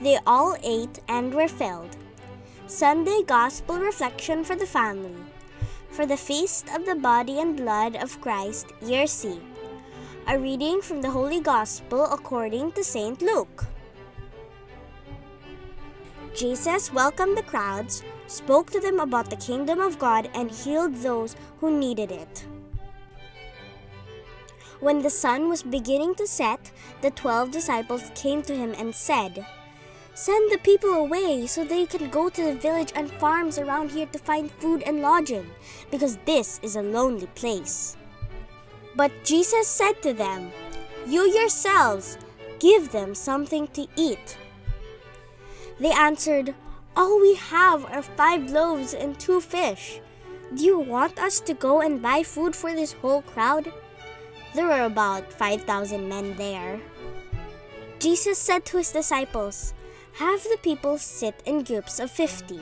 They all ate and were filled. Sunday Gospel Reflection for the Family. For the Feast of the Body and Blood of Christ, Year C. A reading from the Holy Gospel according to St. Luke. Jesus welcomed the crowds, spoke to them about the kingdom of God, and healed those who needed it. When the sun was beginning to set, the 12 disciples came to him and said, "Send the people away so they can go to the village and farms around here to find food and lodging, because this is a lonely place." But Jesus said to them, "You yourselves give them something to eat." They answered, "All we have are 5 loaves and 2 fish. Do you want us to go and buy food for this whole crowd?" There were about 5,000 men there. Jesus said to his disciples, "Have the people sit in groups of 50.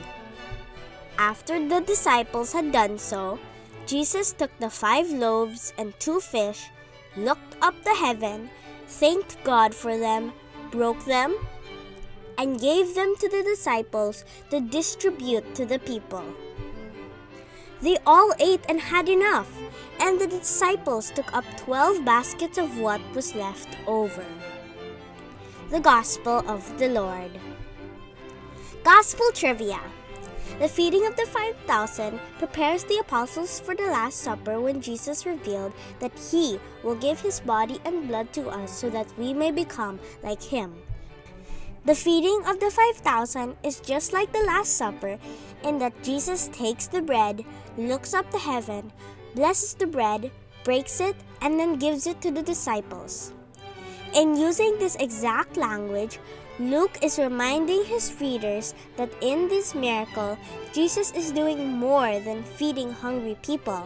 After the disciples had done so, Jesus took the 5 loaves and 2 fish, looked up to heaven, thanked God for them, broke them, and gave them to the disciples to distribute to the people. They all ate and had enough, and the disciples took up 12 baskets of what was left over. The Gospel of the Lord. Gospel Trivia. The feeding of the 5,000 prepares the apostles for the Last Supper when Jesus revealed that he will give his body and blood to us so that we may become like him. The feeding of the 5,000 is just like the Last Supper in that Jesus takes the bread, looks up to heaven, blesses the bread, breaks it, and then gives it to the disciples. In using this exact language, Luke is reminding his readers that in this miracle, Jesus is doing more than feeding hungry people.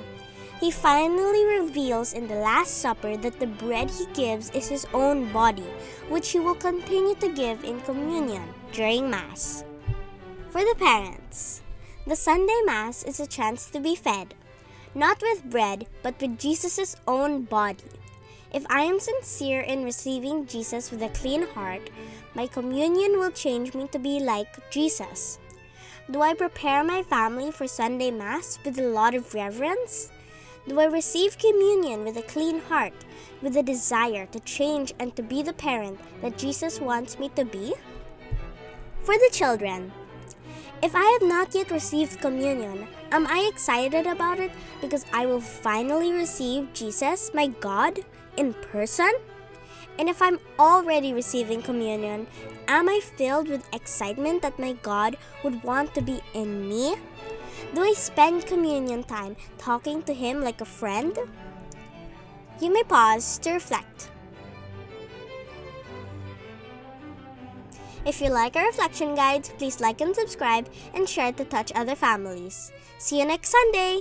He finally reveals in the Last Supper that the bread he gives is his own body, which he will continue to give in communion during Mass. For the parents, the Sunday Mass is a chance to be fed, not with bread, but with Jesus' own body. If I am sincere in receiving Jesus with a clean heart, my communion will change me to be like Jesus. Do I prepare my family for Sunday Mass with a lot of reverence? Do I receive communion with a clean heart, with a desire to change and to be the parent that Jesus wants me to be? For the children, if I have not yet received communion, am I excited about it because I will finally receive Jesus, my God, in person? And if I'm already receiving communion, am I filled with excitement that my God would want to be in me? Do I spend communion time talking to him like a friend? You may pause to reflect. If you like our reflection guides, please like and subscribe and share to touch other families. See you next Sunday!